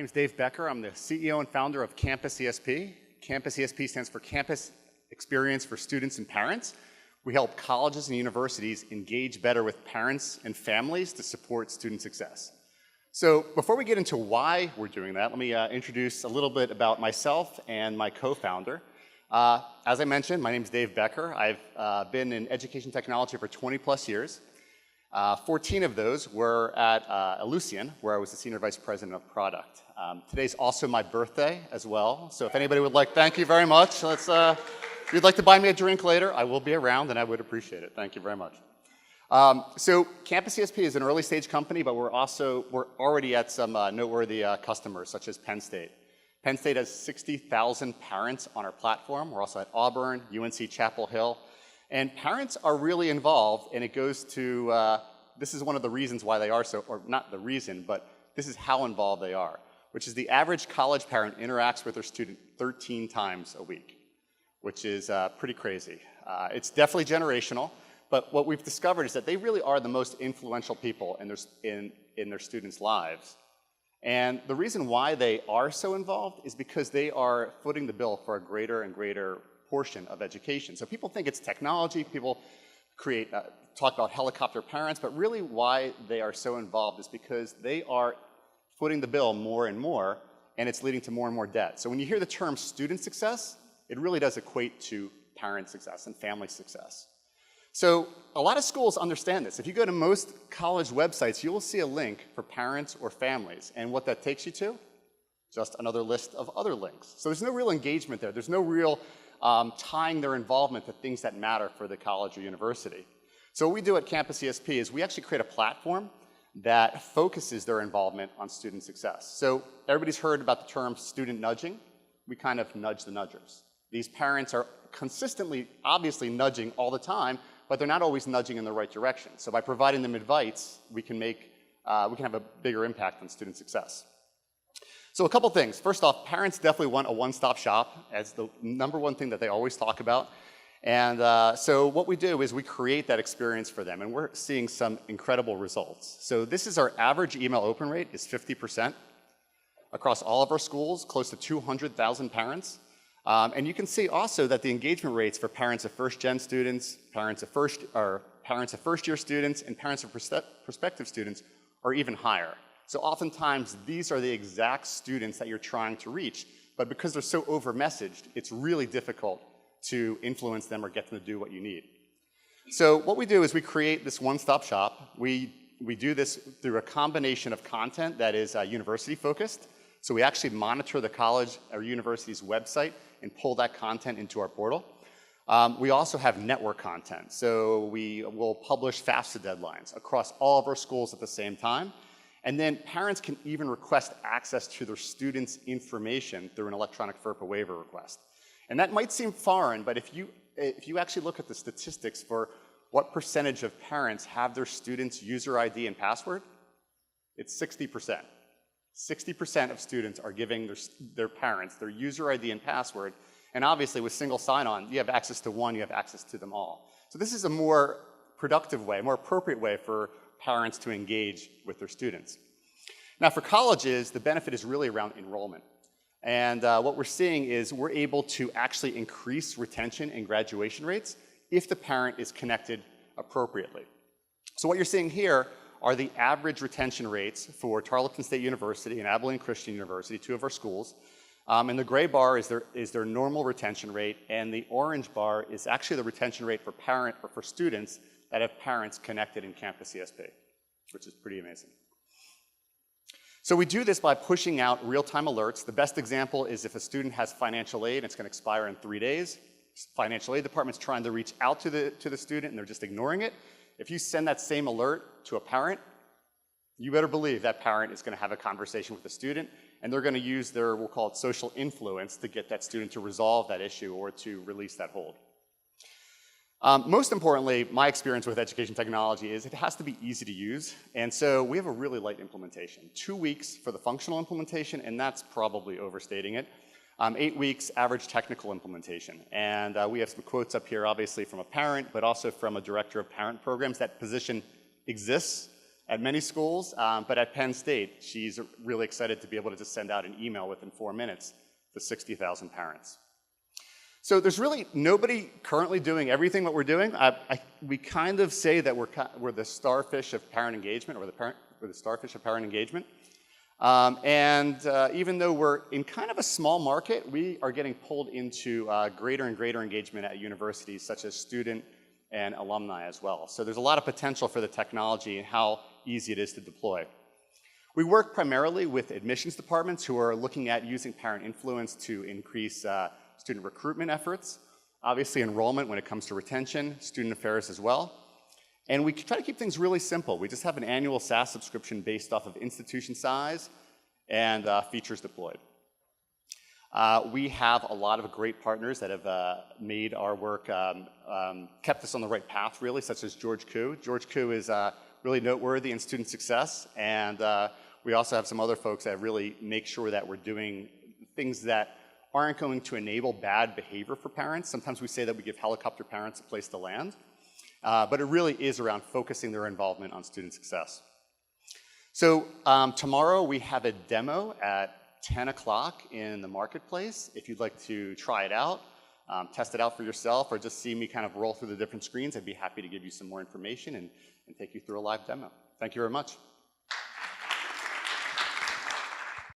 name is Dave Becker. I'm the CEO and founder of CampusESP. CampusESP stands for Campus Experience for Students and Parents. We help colleges and universities engage better with parents and families to support student success. So before we get into why we're doing that, let me introduce a little bit about myself and my co-founder. As I mentioned, my name is Dave Becker. I've been in education technology for 20 plus years. 14 of those were at Ellucian, where I was the Senior Vice President of Product. Today's also my birthday as well, so if anybody would like, thank you very much. If you'd like to buy me a drink later, I will be around and I would appreciate it. Thank you very much. So CampusESP is an early stage company, but we're already at some noteworthy customers, such as Penn State. Penn State has 60,000 parents on our platform. We're also at Auburn, UNC Chapel Hill. And parents are really involved, and it goes to, this is one of the reasons why they are so, or not the reason, but this is how involved they are, which is the average college parent interacts with their student 13 times a week, which is pretty crazy. It's definitely generational, but what we've discovered is that they really are the most influential people in their students' lives. And the reason why they are so involved is because they are footing the bill for a greater and greater portion of education. So people think it's technology, people talk about helicopter parents, but really why they are so involved is because they are footing the bill more and more, and it's leading to more and more debt. So when you hear the term student success, it really does equate to parent success and family success. So a lot of schools understand this. If you go to most college websites, you will see a link for parents or families, and what that takes you to? Just another list of other links. So there's no real engagement there. There's no real tying their involvement to things that matter for the college or university. So what we do at CampusESP is we actually create a platform that focuses their involvement on student success. So everybody's heard about the term student nudging. We kind of nudge the nudgers. These parents are consistently, obviously nudging all the time, but they're not always nudging in the right direction. So by providing them advice, we can have a bigger impact on student success. So a couple things. First off, parents definitely want a one-stop shop as the number one thing that they always talk about. And so what we do is we create that experience for them, and we're seeing some incredible results. So this is our average email open rate is 50% across all of our schools, close to 200,000 parents. And you can see also that the engagement rates for parents of first-gen students, parents of first-year students, and parents of prospective students are even higher. So oftentimes, these are the exact students that you're trying to reach, but because they're so over-messaged, it's really difficult to influence them or get them to do what you need. So what we do is we create this one-stop shop. We do this through a combination of content that is university-focused. So we actually monitor the college or university's website and pull that content into our portal. We also have network content. So we will publish FAFSA deadlines across all of our schools at the same time. And then parents can even request access to their students' information through an electronic FERPA waiver request. And that might seem foreign, but if you actually look at the statistics for what percentage of parents have their students' user ID and password, it's 60%. 60% of students are giving their parents their user ID and password, and obviously with single sign-on, you have access to one, you have access to them all. So this is a more productive way, a more appropriate way for parents to engage with their students. Now for colleges, the benefit is really around enrollment. And what we're seeing is we're able to actually increase retention and graduation rates if the parent is connected appropriately. So what you're seeing here are the average retention rates for Tarleton State University and Abilene Christian University, two of our schools. And the gray bar is their normal retention rate, and the orange bar is actually the retention rate for students that have parents connected in CampusESP, which is pretty amazing. So we do this by pushing out real-time alerts. The best example is if a student has financial aid, it's going to expire in 3 days. Financial aid department's trying to reach out to the student and they're just ignoring it. If you send that same alert to a parent, you better believe that parent is going to have a conversation with the student, and they're going to use their, we'll call it social influence, to get that student to resolve that issue or to release that hold. Most importantly, my experience with education technology is it has to be easy to use, and so we have a really light implementation. 2 weeks for the functional implementation, and that's probably overstating it. 8 weeks average technical implementation, and we have some quotes up here, obviously from a parent, but also from a director of parent programs. That position exists. at many schools, but at Penn State, she's really excited to be able to just send out an email within 4 minutes to 60,000 parents. So there's really nobody currently doing everything that we're doing. We kind of say that we're the starfish of parent engagement, or we're the starfish of parent engagement. Even though we're in kind of a small market, we are getting pulled into greater and greater engagement at universities, such as student and alumni as well. So there's a lot of potential for the technology and how easy it is to deploy. We work primarily with admissions departments who are looking at using parent influence to increase student recruitment efforts, obviously enrollment when it comes to retention, student affairs as well. And we try to keep things really simple. We just have an annual SaaS subscription based off of institution size and features deployed. We have a lot of great partners that have made our work, kept us on the right path really, such as George Koo. George Koo is really noteworthy in student success, and we also have some other folks that really make sure that we're doing things that aren't going to enable bad behavior for parents. Sometimes we say that we give helicopter parents a place to land, but it really is around focusing their involvement on student success. So tomorrow we have a demo at 10 o'clock in the marketplace. If you'd like to try it out, test it out for yourself, or just see me kind of roll through the different screens, I'd be happy to give you some more information and take you through a live demo. Thank you very much.